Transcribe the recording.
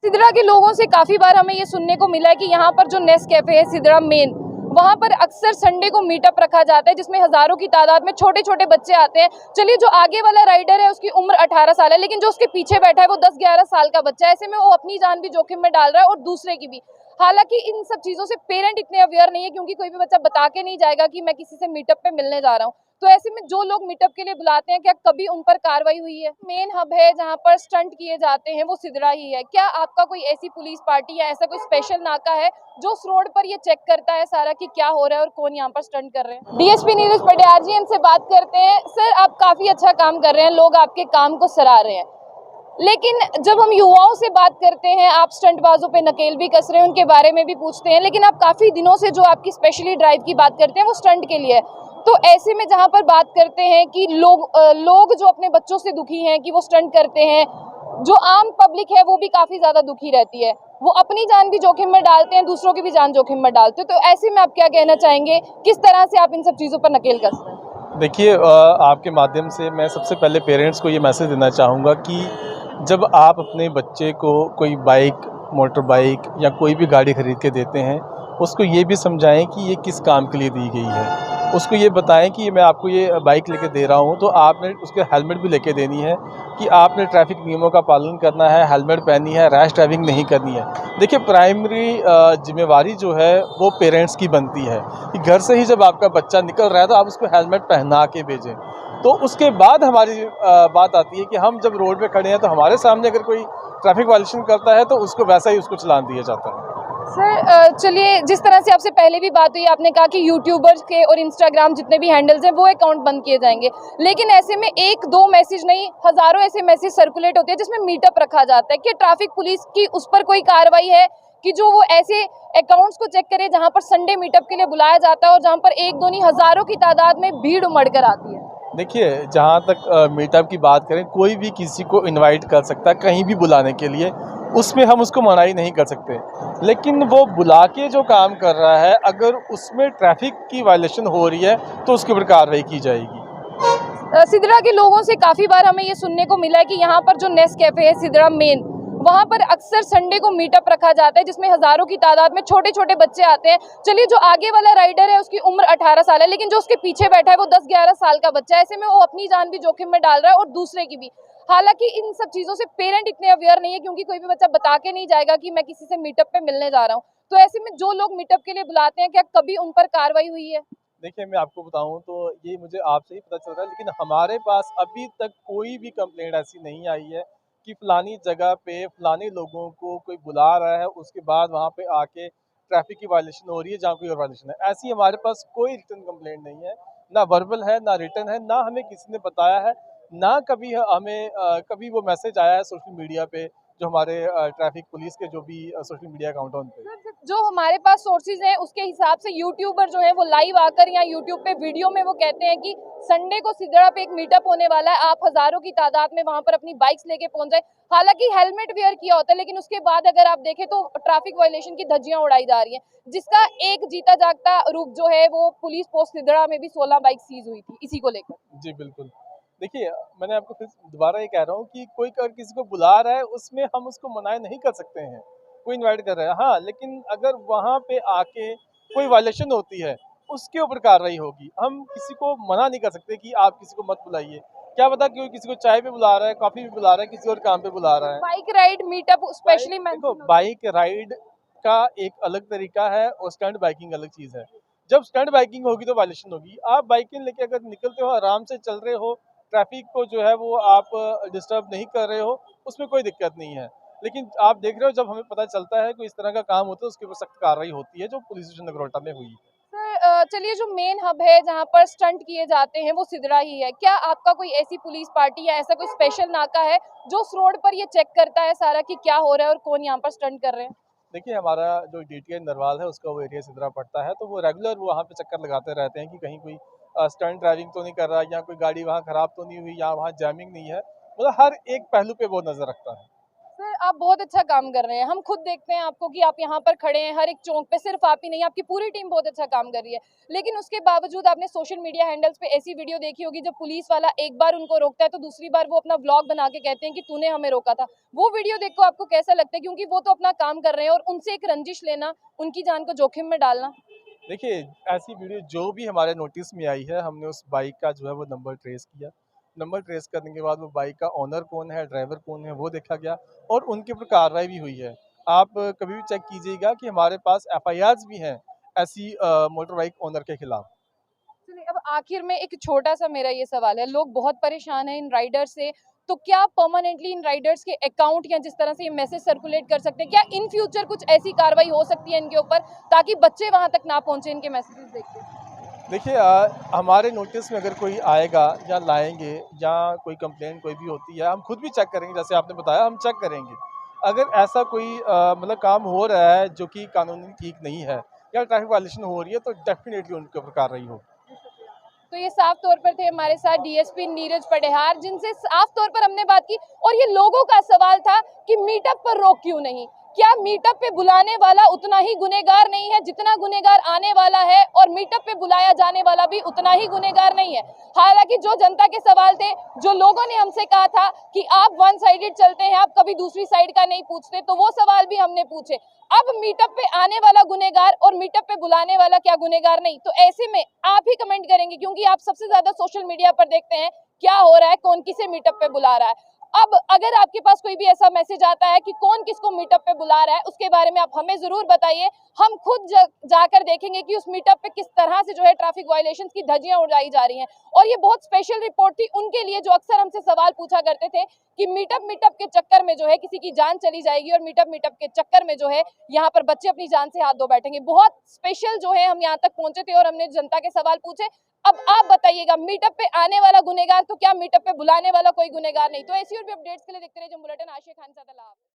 सिदरा के लोगों से काफी बार हमें ये सुनने को मिला है कि यहाँ पर जो नेस्कैफे है सिदरा मेन, वहाँ पर अक्सर संडे को मीटअप रखा जाता है जिसमें हजारों की तादाद में छोटे छोटे बच्चे आते हैं। चलिए, जो आगे वाला राइडर है उसकी उम्र 18 साल है, लेकिन जो उसके पीछे बैठा है वो 10-11 साल का बच्चा है। ऐसे में वो अपनी जान भी जोखिम में डाल रहा है और दूसरे की भी। हालांकि इन सब चीजों से पेरेंट इतने अवेयर नहीं है, क्योंकि कोई भी बच्चा बता के नहीं जाएगा कि मैं किसी से मीटअप पे मिलने जा रहा हूँ। तो ऐसे में जो लोग मीटअप के लिए बुलाते हैं, क्या कभी उन पर कार्रवाई हुई है? मेन हब है जहाँ पर स्टंट किए जाते हैं वो सिदरा ही है। क्या आपका कोई ऐसी पुलिस पार्टी या ऐसा कोई स्पेशल नाका है जो उस रोड पर ये चेक करता है सारा कि क्या हो रहा है और कौन यहाँ पर स्टंट कर रहे हैं? डीएसपी नीरज पटियार जी, इनसे बात करते हैं। सर, आप काफी अच्छा काम कर रहे हैं, लोग आपके काम को सराह रहे हैं, लेकिन जब हम युवाओं से बात करते हैं, आप स्टंटबाजों पे नकेल भी कस रहे हैं, उनके बारे में भी पूछते हैं, लेकिन आप काफी दिनों से जो आपकी स्पेशली ड्राइव की बात करते हैं वो स्टंट के लिए है। तो ऐसे में जहां पर बात करते हैं कि लोग जो अपने बच्चों से दुखी हैं कि वो स्टंट करते हैं, जो आम पब्लिक है वो भी काफी ज्यादा दुखी रहती है, वो अपनी जान भी जोखिम में डालते हैं, दूसरों की भी जान जोखिम में डालते हैं। तो ऐसे में आप क्या कहना चाहेंगे, किस तरह से आप इन सब चीजों पर नकेल कस रहे हैं? देखिए, आपके माध्यम से मैं सबसे पहले पेरेंट्स को ये मैसेज देना चाहूँगा कि जब आप अपने बच्चे को कोई बाइक, मोटर बाइक या कोई भी गाड़ी खरीद के देते हैं, उसको ये भी समझाएं कि ये किस काम के लिए दी गई है। उसको ये बताएं कि मैं आपको ये बाइक लेके दे रहा हूँ, तो आपने उसके हेलमेट भी लेके देनी है कि आपने ट्रैफिक नियमों का पालन करना है, हेलमेट पहनी है, रैश ड्राइविंग नहीं करनी है। देखिए, प्राइमरी जिम्मेवारी जो है वो पेरेंट्स की बनती है कि घर से ही जब आपका बच्चा निकल रहा है तो आप उसको हेलमेट पहना के भेजें। तो उसके बाद हमारी बात आती है कि हम जब रोड पे खड़े हैं तो हमारे सामने अगर कोई ट्रैफिक वायलेशन करता है तो उसको वैसा ही उसको चालान दिया जाता है। सर, चलिए, जिस तरह से आपसे पहले भी बात हुई, आपने कहा कि यूट्यूबर्स के और इंस्टाग्राम जितने भी हैंडल्स हैं वो अकाउंट बंद किए जाएंगे, लेकिन ऐसे में एक दो मैसेज नहीं, हजारों ऐसे मैसेज सर्कुलेट होते हैं जिसमें मीटअप रखा जाता है। कि ट्रैफिक पुलिस की उस पर कोई कार्रवाई है कि जो वो ऐसे अकाउंट्स को चेक करे जहां पर संडे मीटअप के लिए बुलाया जाता है और जहां पर एक दो नहीं हजारों की तादाद में भीड़ उमड़ कर आती है? देखिए, जहाँ तक मीटअप की बात करें, कोई भी किसी को इनवाइट कर सकता है कहीं भी बुलाने के लिए, उसमें हम उसको मनाही नहीं कर सकते। लेकिन वो बुला के जो काम कर रहा है, अगर उसमें ट्रैफिक की वायलेशन हो रही है तो उसके ऊपर कार्रवाई की जाएगी। सिदरा के लोगों से काफी बार हमें ये सुनने को मिला है कि यहाँ पर जो नेस्कैफे है सिदरा मेन, वहाँ पर अक्सर संडे को मीटअप रखा जाता है जिसमें हजारों की तादाद में छोटे छोटे बच्चे आते हैं। चलिए, जो आगे वाला राइडर है उसकी उम्र 18 साल है, लेकिन जो उसके पीछे बैठा है वो 10-11 साल का बच्चा है। ऐसे में वो अपनी जान भी जोखिम में डाल रहा है और दूसरे की भी। हालांकि इन सब चीजों से पेरेंट इतने अवेयर नहीं है, क्योंकि कोई भी बच्चा बता के नहीं जाएगा कि मैं किसी से मीटअप पे मिलने जा रहा हूँ। तो ऐसे में जो लोग मीटअप के लिए बुलाते हैं, क्या कभी उन पर कार्रवाई हुई है? देखिए, मैं आपको बताऊँ तो ये मुझे आपसे ही पता चल रहा है, लेकिन हमारे पास अभी तक कोई भी कंप्लेंट ऐसी नहीं आई है कि फलानी जगह पे फलाने लोगों को कोई बुला रहा है, उसके बाद वहाँ पे आके ट्रैफिक की वायलेशन हो रही है जहाँ कोई और वायलेशन है। ऐसी हमारे पास कोई रिटन कंप्लेंट नहीं है, ना वर्बल है, ना रिटन है, ना हमें किसी ने बताया है, ना कभी हमें कभी वो मैसेज आया है सोशल मीडिया पे, जो हमारे ट्रैफिक पुलिस के जो भी सोशल मीडिया अकाउंट हैं उन पे। जो हमारे पास सोर्सेज हैं उसके हिसाब से यूट्यूबर जो है वो लाइव आकर या यूट्यूब पे वीडियो में वो कहते हैं कि संडे को सिदड़ा पे एक मीटअप होने वाला है, आप हजारों की तादाद में वहां पर अपनी बाइक्स लेके पहुंच जाए। हालांकि हेलमेट वेयर किया होता है, लेकिन उसके बाद अगर आप देखें तो ट्रैफिक वायलेशन की धज्जियां उड़ाई जा रही हैं, जिसका एक जीता जागता रूप जो है वो पुलिस पोस्ट सिदड़ा में भी 16 बाइक सीज हुई थी इसी को लेकर। जी, बिल्कुल। देखिए, मैंने आपको फिर दोबारा ये कह रहा हूँ कि कोई अगर किसी को बुला रहा है, उसमें हम उसको मना नहीं कर सकते हैं। कोई इनवाइट कर रहा है, हाँ, लेकिन अगर वहाँ पे आके कोई वायलेशन होती है, उसके ऊपर कार्रवाई होगी। हम किसी को मना नहीं कर सकते कि आप किसी को मत बुलाइए। क्या पता कोई किसी को चाय पे बुला रहा है, कॉफ़ी पे बुला रहा है, किसी और काम पे बुला रहा है। Bike ride meetup bike specially देखो, मेंशन। बाइक राइड का एक अलग तरीका है और स्टंट बाइकिंग अलग चीज़ है। जब स्टंट बाइकिंग होगी तो वायलेशन होगी। आप बाइकिंग लेके अगर निकलते हो, आराम से चल रहे हो, ट्रैफिक को जो है वो आप डिस्टर्ब नहीं कर रहे हो, उसमें कोई दिक्कत नहीं है। लेकिन आप देख रहे हो, जब हमें पता चलता है कोई इस तरह का काम होता है, उसके ऊपर सख्त कार्रवाई होती है, जो पुलिस स्टेशन नगरोटा में हुई। सर, चलिए, जो मेन हब है जहाँ पर स्टंट किए जाते हैं वो सिदड़ा ही है। क्या आपका कोई ऐसी पुलिस पार्टी या ऐसा कोई स्पेशल नाका है जो उस रोड पर ये चेक करता है सारा कि क्या हो रहा है और कौन यहाँ पर स्टंट कर रहे हैं? देखिए, हमारा जो डीटीएच नरवाल है, उसका वो एरिया सिदरा पड़ता है, तो वो रेगुलर वहाँ पे चक्कर लगाते रहते हैं कि कहीं कोई स्टंट ड्राइविंग तो नहीं कर रहा, या कोई गाड़ी वहाँ खराब तो नहीं हुई, या वहाँ जैमिंग नहीं है। मतलब हर एक पहलू पे वो नज़र रखता है। सर आप बहुत अच्छा काम कर रहे हैं, हम खुद देखते हैं आपको कि आप यहाँ पर खड़े हैं हर एक चौक पे, सिर्फ आप ही नहीं आपकी पूरी टीम बहुत अच्छा काम कर रही है, लेकिन उसके बावजूद आपने सोशल मीडिया हैंडल्स पे ऐसी वीडियो देखी होगी जब पुलिस वाला एक बार उनको रोकता है तो दूसरी बार वो अपना ब्लॉग बना के कहते हैं कि तूने हमें रोका था। वो वीडियो देखो आपको कैसा लगता है, क्योंकि वो तो अपना काम कर रहे हैं और उनसे एक रंजिश लेना, उनकी जान को जोखिम में डालना। देखिए, ऐसी वीडियो जो भी हमारे नोटिस में आई है, हमने उस बाइक का जो है वो नंबर ट्रेस किया। नंबर ट्रेस करने के बाद वो बाइक का ओनर कौन है, ड्राइवर कौन है, वो देखा गया और उनके ऊपर कार्रवाई भी हुई है। आप कभी भी चेक कीजिएगा कि हमारे पास एफआईआर्स भी हैं ऐसी मोटर बाइक ओनर के खिलाफ। चलिए अब आखिर में एक छोटा सा मेरा ये सवाल है, लोग बहुत परेशान हैं इन राइडर्स से, तो क्या परमानेंटली इन राइडर्स के अकाउंट या जिस तरह से ये मैसेज सर्कुलेट कर सकते हैं, क्या इन फ्यूचर कुछ ऐसी कार्रवाई हो सकती है इनके ऊपर ताकि बच्चे वहां तक ना पहुंचे इनके मैसेजेस देख के? देखिए, हमारे नोटिस में अगर कोई आएगा या लाएंगे या कोई कंप्लेंट कोई भी होती है, हम खुद भी चेक करेंगे, जैसे आपने बताया हम चेक करेंगे। अगर ऐसा कोई मतलब काम हो रहा है जो कि कानूनी ठीक नहीं है या ट्रैफिक वायलेशन हो रही है तो डेफिनेटली उनके ऊपर कार्रवाई होगी। तो ये साफ तौर पर थे हमारे साथ डीएसपी नीरज पटेहार, जिनसे साफ तौर पर हमने बात की। और ये लोगों का सवाल था कि मीटअप पर रोक क्यों नहीं, क्या मीटअप पे बुलाने वाला उतना ही गुनहगार नहीं है जितना गुनहगार आने वाला है, और मीटअप पे बुलाया जाने वाला भी उतना ही गुनहगार नहीं है। हालांकि जो जनता के सवाल थे, जो लोगों ने हमसे कहा था कि आप वन साइडेड चलते हैं, आप कभी दूसरी साइड का नहीं पूछते, तो वो सवाल भी हमने पूछे। अब मीटअप पे आने वाला गुनहगार और मीटअप पे बुलाने वाला क्या गुनहगार नहीं, तो ऐसे में आप ही कमेंट करेंगे, क्योंकि आप सबसे ज्यादा सोशल मीडिया पर देखते हैं क्या हो रहा है, कौन किसे मीटअप पे बुला रहा है। अब अगर आपके पास कोई भी ऐसा मैसेज आता है कि कौन किसको मीटअप पे बुला रहा है, उसके बारे में आप हमें जरूर बताइए। हम खुद जाकर देखेंगे कि उस मीटअप पे किस तरह से जो है ट्रैफिक वायलेशंस की धज्जियां उड़ाई जा रही हैं। और ये बहुत स्पेशल रिपोर्ट थी उनके लिए जो अक्सर हमसे सवाल पूछा करते थे कि मीटअप के चक्कर में जो है किसी की जान चली जाएगी, और मीटअप के चक्कर में जो है यहाँ पर बच्चे अपनी जान से हाथ धो बैठेंगे। बहुत स्पेशल जो है हम यहाँ तक पहुंचे थे और हमने जनता के सवाल पूछे। अब आप बताइएगा, मीटअप पे आने वाला गुनहगार तो क्या मीटअप पे बुलाने वाला कोई गुनहगार नहीं? तो ऐसी और भी अपडेट्स के लिए देखते रहिए जंग बुलेटिन। आशिया खान साथ।